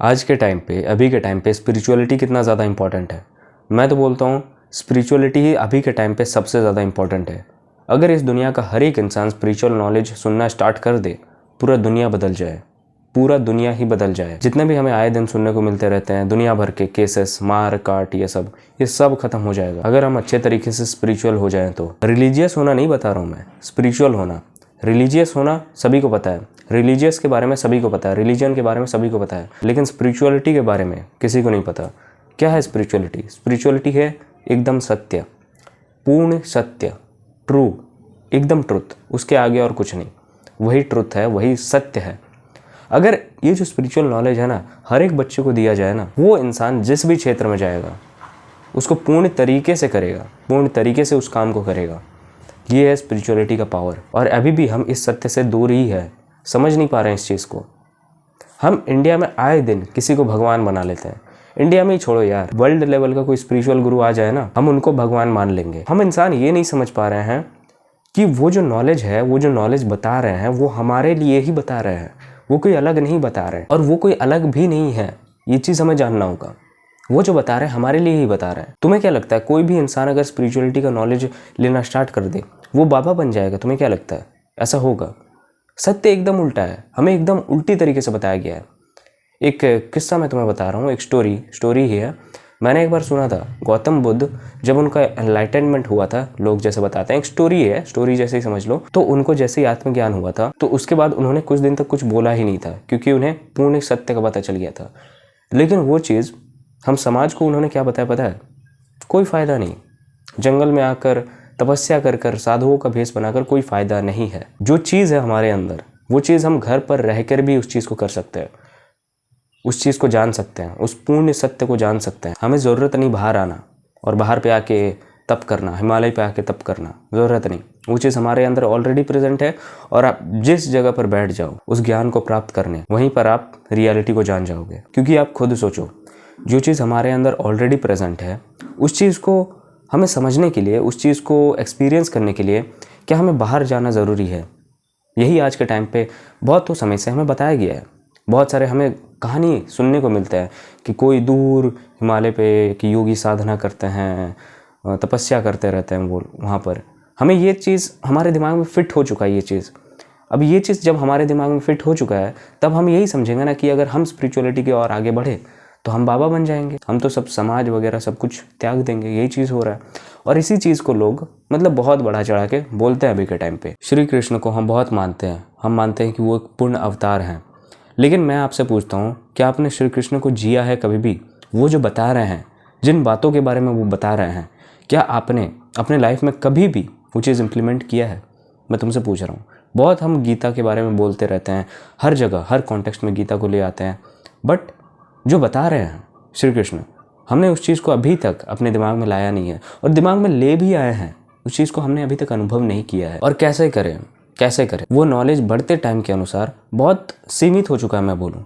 आज के टाइम पे, अभी के टाइम पे स्पिरिचुअलिटी कितना ज़्यादा इंपॉर्टेंट है। मैं तो बोलता हूँ स्पिरिचुअलिटी ही अभी के टाइम पे सबसे ज़्यादा इंपॉर्टेंट है। अगर इस दुनिया का हर एक इंसान स्पिरिचुअल नॉलेज सुनना स्टार्ट कर दे, पूरा दुनिया बदल जाए, पूरा दुनिया ही बदल जाए। जितने भी हमें आए दिन सुनने को मिलते रहते हैं, दुनिया भर के केसेस, मार काट, ये सब खत्म हो जाएगा अगर हम अच्छे तरीके से स्पिरिचुअल हो जाएं तो। रिलीजियस होना नहीं बता रहा हूँ मैं, स्पिरिचुअल होना। रिलीजियस होना सभी को पता है, रिलीजियस के बारे में सभी को पता है, रिलीजन के बारे में सभी को पता है, लेकिन स्पिरिचुअलिटी के बारे में किसी को नहीं पता। क्या है स्पिरिचुअलिटी? स्पिरिचुअलिटी है एकदम सत्य, पूर्ण सत्य, ट्रू, एकदम ट्रुथ, उसके आगे और कुछ नहीं। वही ट्रुथ है, वही सत्य है। अगर ये जो स्पिरिचुअल नॉलेज है ना, हर एक बच्चे को दिया जाए ना, वो इंसान जिस भी क्षेत्र में जाएगा उसको पूर्ण तरीके से करेगा, पूर्ण तरीके से उस काम को करेगा। ये है स्पिरिचुअलिटी का पावर। और अभी भी हम इस सत्य से दूर ही है, समझ नहीं पा रहे हैं इस चीज़ को। हम इंडिया में आए दिन किसी को भगवान बना लेते हैं। इंडिया में ही छोड़ो यार, वर्ल्ड लेवल का कोई स्पिरिचुअल गुरु आ जाए ना, हम उनको भगवान मान लेंगे। हम इंसान ये नहीं समझ पा रहे हैं कि वो जो नॉलेज है, वो जो नॉलेज बता रहे हैं, वो हमारे लिए ही बता रहे हैं, वो कोई अलग नहीं बता रहे हैं, और वो कोई अलग भी नहीं है। ये चीज़ हमें जानना होगा। वो जो बता रहे हैं हमारे लिए ही बता रहे हैं। तुम्हें क्या लगता है, कोई भी इंसान अगर स्पिरिचुअलिटी का नॉलेज लेना स्टार्ट कर दे, वो बाबा बन जाएगा? तुम्हें क्या लगता है ऐसा होगा? सत्य एकदम उल्टा है, हमें एकदम उल्टी तरीके से बताया गया है। एक किस्सा मैं तुम्हें बता रहा हूँ, एक स्टोरी ही है। मैंने एक बार सुना था, गौतम बुद्ध जब उनका एनलाइटनमेंट हुआ था, लोग जैसे बताते हैं, एक स्टोरी है, स्टोरी जैसे ही समझ लो, तो उनको जैसे ही आत्मज्ञान हुआ था, तो उसके बाद उन्होंने कुछ दिन तक कुछ बोला ही नहीं था, क्योंकि उन्हें पूर्ण सत्य का पता चल गया था। लेकिन वो चीज़ हम समाज को उन्होंने क्या बताया पता है? कोई फ़ायदा नहीं। जंगल में आकर तपस्या कर कर, साधुओं का भेष बनाकर कोई फ़ायदा नहीं है। जो चीज़ है हमारे अंदर, वो चीज़ हम घर पर रहकर भी उस चीज़ को कर सकते हैं, उस चीज़ को जान सकते हैं, उस पूर्ण सत्य को जान सकते हैं। हमें ज़रूरत नहीं बाहर आना और बाहर पे आके तप करना, हिमालय पे आके तप करना, ज़रूरत नहीं। वो चीज़ हमारे अंदर ऑलरेडी प्रेजेंट है, और आप जिस जगह पर बैठ जाओ उस ज्ञान को प्राप्त करने, वहीं पर आप रियलिटी को जान जाओगे। क्योंकि आप खुद सोचो, जो चीज़ हमारे अंदर ऑलरेडी प्रेजेंट है, उस चीज़ को हमें समझने के लिए, उस चीज़ को एक्सपीरियंस करने के लिए क्या हमें बाहर जाना ज़रूरी है? यही आज के टाइम पे बहुत तो समय से हमें बताया गया है। बहुत सारे हमें कहानी सुनने को मिलता है कि कोई दूर हिमालय पे कि योगी साधना करते हैं, तपस्या करते रहते हैं वो वहाँ पर। हमें ये चीज़ हमारे दिमाग में फिट हो चुका है ये चीज़। अब ये चीज़ जब हमारे दिमाग में फिट हो चुका है, तब हम यही समझेंगे ना कि अगर हम स्पिरिचुअलिटी की ओर आगे बढ़े तो हम बाबा बन जाएंगे, हम तो सब समाज वगैरह सब कुछ त्याग देंगे। यही चीज़ हो रहा है, और इसी चीज़ को लोग मतलब बहुत बढ़ा चढ़ा के बोलते हैं अभी के टाइम पे। श्री कृष्ण को हम बहुत मानते हैं, हम मानते हैं कि वो एक पूर्ण अवतार हैं। लेकिन मैं आपसे पूछता हूँ, क्या आपने श्री कृष्ण को जिया है कभी भी? वो जो बता रहे हैं, जिन बातों के बारे में वो बता रहे हैं, क्या आपने अपने लाइफ में कभी भी वो चीज़ इम्प्लीमेंट किया है? मैं तुमसे पूछ रहा हूँ। बहुत हम गीता के बारे में बोलते रहते हैं, हर जगह हर कॉन्टेक्स्ट में गीता को ले आते हैं, बट जो बता रहे हैं श्री कृष्ण, हमने उस चीज़ को अभी तक अपने दिमाग में लाया नहीं है, और दिमाग में ले भी आए हैं, उस चीज़ को हमने अभी तक अनुभव नहीं किया है। और कैसे करें? वो नॉलेज बढ़ते टाइम के अनुसार बहुत सीमित हो चुका है। मैं बोलूँ,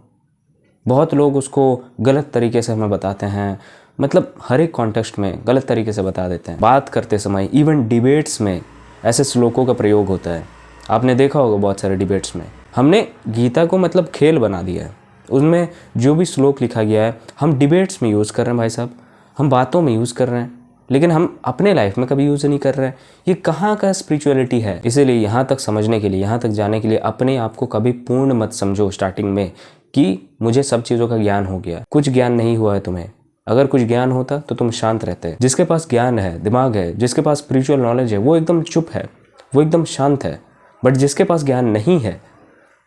बहुत लोग उसको गलत तरीके से हमें बताते हैं, मतलब हर एक कॉन्टेक्स्ट में गलत तरीके से बता देते हैं। बात करते समय, इवन डिबेट्स में ऐसे श्लोकों का प्रयोग होता है। आपने देखा होगा बहुत सारे डिबेट्स में हमने गीता को मतलब खेल बना दिया है। उसमें जो भी श्लोक लिखा गया है हम डिबेट्स में यूज़ कर रहे हैं भाई साहब, हम बातों में यूज़ कर रहे हैं, लेकिन हम अपने लाइफ में कभी यूज़ नहीं कर रहे हैं। ये कहाँ का स्पिरिचुअलिटी है? इसीलिए यहाँ तक समझने के लिए, यहाँ तक जाने के लिए अपने आप को कभी पूर्ण मत समझो स्टार्टिंग में कि मुझे सब चीज़ों का ज्ञान हो गया। कुछ ज्ञान नहीं हुआ है तुम्हें। अगर कुछ ज्ञान होता तो तुम शांत रहते। जिसके पास ज्ञान है, दिमाग है, जिसके पास स्पिरिचुअल नॉलेज है, वो एकदम चुप है, वो एकदम शांत है। बट जिसके पास ज्ञान नहीं है,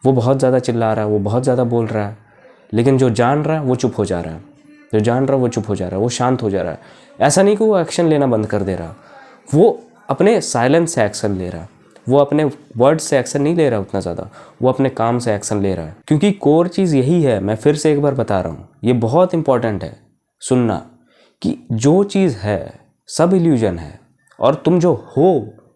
वो बहुत ज़्यादा चिल्ला रहा है, वो बहुत ज़्यादा बोल रहा है, लेकिन जो जान रहा है वो चुप हो जा रहा है, जो जान रहा है वो चुप हो जा रहा है, वो शांत हो जा रहा है। ऐसा नहीं कि वो एक्शन लेना बंद कर दे रहा, वो अपने साइलेंस से एक्शन ले रहा, वो अपने वर्ड से एक्शन नहीं ले रहा उतना ज़्यादा, वो अपने काम से एक्शन ले रहा है। क्योंकि कोर चीज़ यही है, मैं फिर से एक बार बता रहा हूँ, ये बहुत इंपॉर्टेंट है सुनना, कि जो चीज़ है सब इल्यूजन है, और तुम जो हो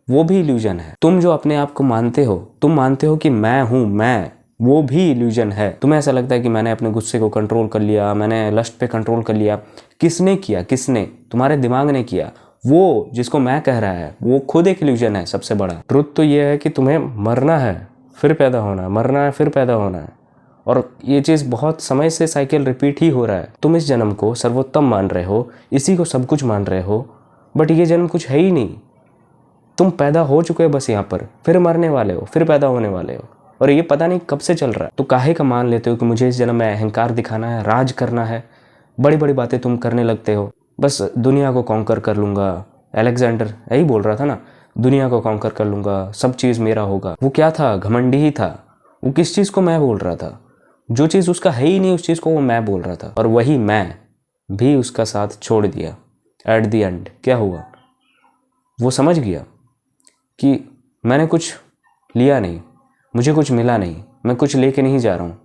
वो भी इल्यूजन है। तुम जो अपने आप को मानते हो, तुम मानते हो कि मैं हूँ मैं, वो भी इल्यूजन है। तुम्हें ऐसा लगता है कि मैंने अपने गुस्से को कंट्रोल कर लिया, मैंने लस्ट पे कंट्रोल कर लिया। किसने किया? किसने? तुम्हारे दिमाग ने किया। वो जिसको मैं कह रहा है वो खुद एक इल्यूजन है सबसे बड़ा। ट्रुथ तो ये है कि तुम्हें मरना है फिर पैदा होना है, मरना है फिर पैदा होना है, और ये चीज़ बहुत समय से साइकिल रिपीट ही हो रहा है। तुम इस जन्म को सर्वोत्तम मान रहे हो, इसी को सब कुछ मान रहे हो, बट ये जन्म कुछ है ही नहीं। तुम पैदा हो चुके हो बस यहाँ पर, फिर मरने वाले हो, फिर पैदा होने वाले हो, और ये पता नहीं कब से चल रहा है। तो काहे का मान लेते हो कि मुझे इस जन्म में अहंकार दिखाना है, राज करना है, बड़ी बड़ी बातें तुम करने लगते हो। बस दुनिया को कॉन्कर कर लूँगा, अलेक्जेंडर यही बोल रहा था ना, दुनिया को कॉन्कर कर लूँगा, सब चीज़ मेरा होगा। वो क्या था? घमंडी ही था। वो किस चीज़ को मैं बोल रहा था? जो चीज़ उसका है ही नहीं उस चीज़ को वो मैं बोल रहा था, और वही मैं भी उसका साथ छोड़ दिया। एट द एंड क्या हुआ? वो समझ गया कि मैंने कुछ लिया नहीं, मुझे कुछ मिला नहीं, मैं कुछ लेके नहीं जा रहा हूँ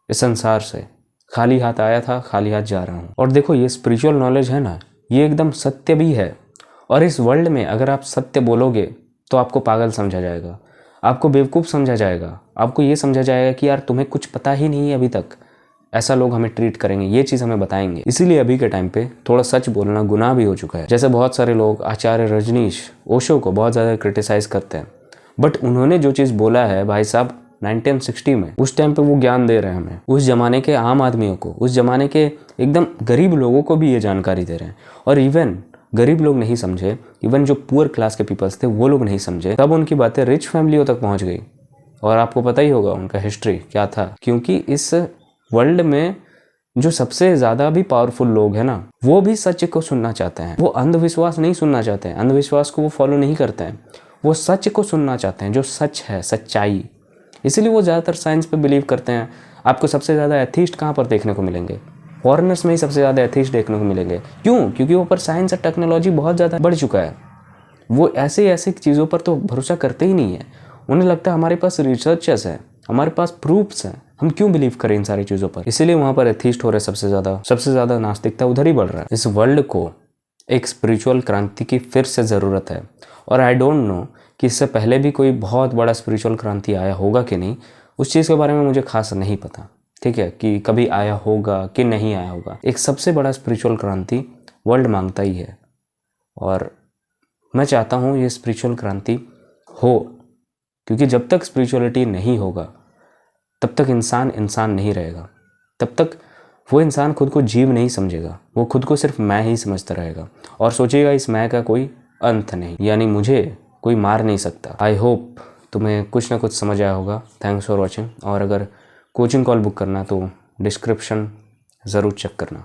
इस संसार से। खाली हाथ आया था, खाली हाथ जा रहा हूँ। और देखो, ये स्पिरिचुअल नॉलेज है ना, ये एकदम सत्य भी है। और इस वर्ल्ड में अगर आप सत्य बोलोगे तो आपको पागल समझा जाएगा, आपको बेवकूफ़ समझा जाएगा, आपको ये समझा जाएगा कि यार तुम्हें कुछ पता ही नहीं है अभी तक। ऐसा लोग हमें ट्रीट करेंगे, ये चीज़ हमें बताएंगे। इसीलिए अभी के टाइम पे थोड़ा सच बोलना गुनाह भी हो चुका है। जैसे बहुत सारे लोग आचार्य रजनीश ओशो को बहुत ज़्यादा क्रिटिसाइज़ करते हैं, बट उन्होंने जो चीज़ बोला है भाई साहब 1960 में, उस टाइम पे वो ज्ञान दे रहे हैं हमें। उस ज़माने के आम आदमियों को, उस ज़माने के एकदम गरीब लोगों को भी ये जानकारी दे रहे हैं। और इवन गरीब लोग नहीं समझे, इवन जो पुअर क्लास के पीपल्स थे वो लोग नहीं समझे, तब उनकी बातें रिच फैमिलियों तक पहुँच गई। और आपको पता ही होगा उनका हिस्ट्री क्या था, क्योंकि इस वर्ल्ड में जो सबसे ज़्यादा भी पावरफुल लोग हैं ना, वो भी सच को सुनना चाहते हैं। वो अंधविश्वास नहीं सुनना चाहते हैं, अंधविश्वास को वो फॉलो नहीं करते हैं, वो सच को सुनना चाहते हैं, जो सच है, सच्चाई। इसीलिए वो ज़्यादातर साइंस पे बिलीव करते हैं। आपको सबसे ज़्यादा एथीस्ट कहाँ पर देखने को मिलेंगे? फॉरेनर्स में ही सबसे ज़्यादा एथीस्ट देखने को मिलेंगे। क्यों? क्योंकि वो पर साइंस और टेक्नोलॉजी बहुत ज़्यादा बढ़ चुका है। वो ऐसी चीज़ों पर तो भरोसा करते ही नहीं है। उन्हें लगता है हमारे पास रिसर्चर्स हैं, हमारे पास प्रूफ्स हैं, हम क्यों बिलीव करें इन सारी चीज़ों पर। इसीलिए वहाँ पर एथीस्ट हो रहे सबसे ज़्यादा नास्तिकता उधर ही बढ़ रहा है। इस वर्ल्ड को एक स्पिरिचुअल क्रांति की फिर से ज़रूरत है। और आई डोंट नो कि इससे पहले भी कोई बहुत बड़ा स्पिरिचुअल क्रांति आया होगा कि नहीं, उस चीज़ के बारे में मुझे खास नहीं पता, ठीक है, कि कभी आया होगा कि नहीं आया होगा। एक सबसे बड़ा स्पिरिचुअल क्रांति वर्ल्ड मांगता ही है, और मैं चाहता हूँ ये स्पिरिचुअल क्रांति हो, क्योंकि जब तक स्पिरिचुअलिटी नहीं होगा तब तक इंसान नहीं रहेगा। तब तक वो इंसान खुद को जीव नहीं समझेगा, वो खुद को सिर्फ मैं ही समझता रहेगा और सोचेगा इस मैं का कोई अंत नहीं, यानी मुझे कोई मार नहीं सकता। आई होप तुम्हें कुछ ना कुछ समझ आया होगा। Thanks for watching. और अगर कोचिंग कॉल बुक करना तो डिस्क्रिप्शन ज़रूर चेक करना।